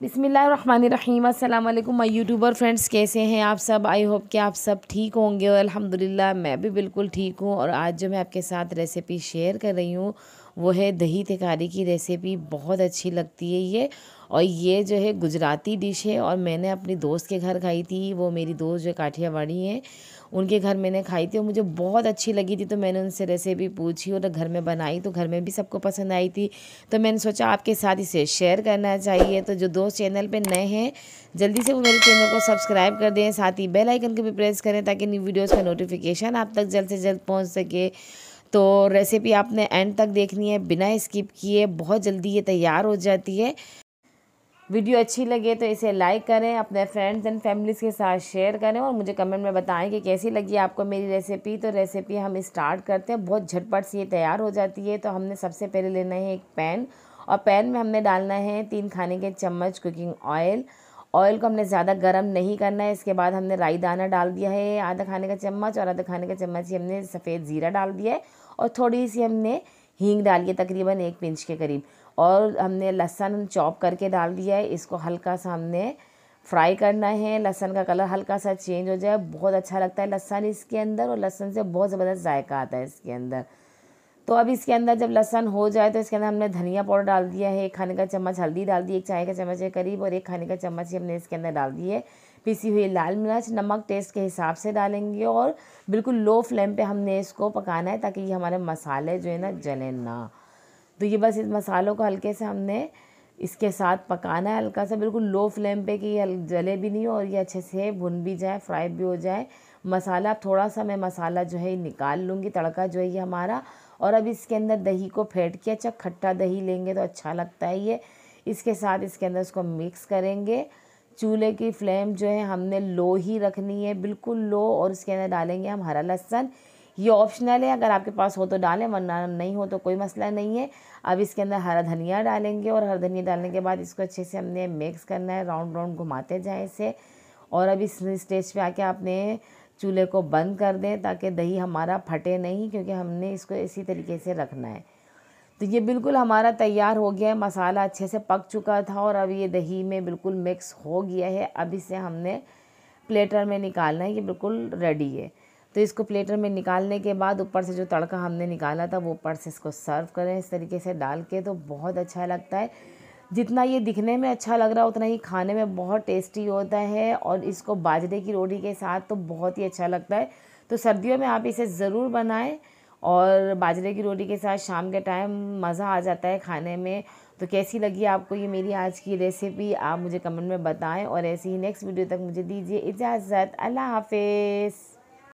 बिस्मिल्लाहिर्रहमानिर्रहीम। अस्सलाम वालेकुम माय यूट्यूबर फ्रेंड्स, कैसे हैं आप सब। आई होप कि आप सब ठीक होंगे और अल्हम्दुलिल्लाह मैं भी बिल्कुल ठीक हूँ। और आज जो मैं आपके साथ रेसिपी शेयर कर रही हूँ वो है दही तिकारी की रेसिपी। बहुत अच्छी लगती है ये, और ये जो है गुजराती डिश है। और मैंने अपनी दोस्त के घर खाई थी, वो मेरी दोस्त जो काठियावाड़ी हैं उनके घर मैंने खाई थी और मुझे बहुत अच्छी लगी थी। तो मैंने उनसे रेसिपी पूछी और घर में बनाई, तो घर में भी सबको पसंद आई थी। तो मैंने सोचा आपके साथ इसे शेयर करना चाहिए। तो जो दोस्त चैनल पे नए हैं जल्दी से वो मेरे चैनल को सब्सक्राइब कर दें, साथ ही बेल आइकन को भी प्रेस करें ताकि न्यू वीडियोस का नोटिफिकेशन आप तक जल्द से जल्द पहुंच सके। तो रेसिपी आपने एंड तक देखनी है बिना स्किप किए, बहुत जल्दी ये तैयार हो जाती है। वीडियो अच्छी लगे तो इसे लाइक करें, अपने फ्रेंड्स एंड फैमिलीज़ के साथ शेयर करें और मुझे कमेंट में बताएं कि कैसी लगी आपको मेरी रेसिपी। तो रेसिपी हम स्टार्ट करते हैं, बहुत झटपट से ये तैयार हो जाती है। तो हमने सबसे पहले लेना है एक पैन, और पैन में हमने डालना है 3 खाने के चम्मच कुकिंग ऑयल। ऑयल को हमने ज़्यादा गर्म नहीं करना है। इसके बाद हमने राई दाना डाल दिया है आधा खाने का चम्मच, और आधा खाने का चम्मच ही हमने सफ़ेद ज़ीरा डाल दिया है, और थोड़ी सी हमने हींग डाली है, तकरीबन 1 पिंच के करीब। और हमने लहसुन चॉप करके डाल दिया है। इसको हल्का सा हमने फ्राई करना है, लहसुन का कलर हल्का सा चेंज हो जाए। बहुत अच्छा लगता है लहसुन इसके अंदर, और लहसुन से बहुत ज़बरदस्त जायका आता है इसके अंदर। तो अब इसके अंदर जब लहसुन हो जाए तो इसके अंदर हमने धनिया पाउडर डाल दिया है, 1 खाने का चम्मच हल्दी डाल दी, 1 चाय का चम्मच के करीब, और 1 खाने का चम्मच ही हमने इसके अंदर डाल दी है पिसी हुई लाल मिर्च। नमक टेस्ट के हिसाब से डालेंगे, और बिल्कुल लो फ्लेम पे हमने इसको पकाना है ताकि ये हमारे मसाले जो है ना जले ना। तो ये बस इस मसालों को हल्के से हमने इसके साथ पकाना है, हल्का सा बिल्कुल लो फ्लेम पे कि ये जले भी नहीं हो और ये अच्छे से भुन भी जाए, फ्राई भी हो जाए मसाला। थोड़ा सा मैं मसाला जो है निकाल लूँगी, तड़का जो है ये हमारा। और अब इसके अंदर दही को फेंट के, अच्छा खट्टा दही लेंगे तो अच्छा लगता है ये। इसके साथ इसके अंदर इसको मिक्स करेंगे। चूल्हे की फ्लेम जो है हमने लो ही रखनी है, बिल्कुल लो। और इसके अंदर डालेंगे हम हरा लहसुन। ये ऑप्शनल है, अगर आपके पास हो तो डालें, वरना नहीं हो तो कोई मसला नहीं है। अब इसके अंदर हरा धनिया डालेंगे, और हरा धनिया डालने के बाद इसको अच्छे से हमने मिक्स करना है, राउंड राउंड घुमाते जाएं इसे। और अब इस स्टेज पे आके आपने चूल्हे को बंद कर दें ताकि दही हमारा फटे नहीं, क्योंकि हमने इसको इसी तरीके से रखना है। तो ये बिल्कुल हमारा तैयार हो गया है, मसाला अच्छे से पक चुका था और अब ये दही में बिल्कुल मिक्स हो गया है। अब इसे हमने प्लेटर में निकालना है, ये बिल्कुल रेडी है। तो इसको प्लेटर में निकालने के बाद ऊपर से जो तड़का हमने निकाला था वो ऊपर से इसको सर्व करें इस तरीके से डाल के, तो बहुत अच्छा लगता है। जितना ये दिखने में अच्छा लग रहा है उतना ही खाने में बहुत टेस्टी होता है, और इसको बाजरे की रोटी के साथ तो बहुत ही अच्छा लगता है। तो सर्दियों में आप इसे ज़रूर बनाएं, और बाजरे की रोटी के साथ शाम के टाइम मज़ा आ जाता है खाने में। तो कैसी लगी आपको ये मेरी आज की रेसिपी, आप मुझे कमेंट में बताएं, और ऐसे ही नेक्स्ट वीडियो तक मुझे दीजिए इजाज़त। अल्लाह हाफिज़।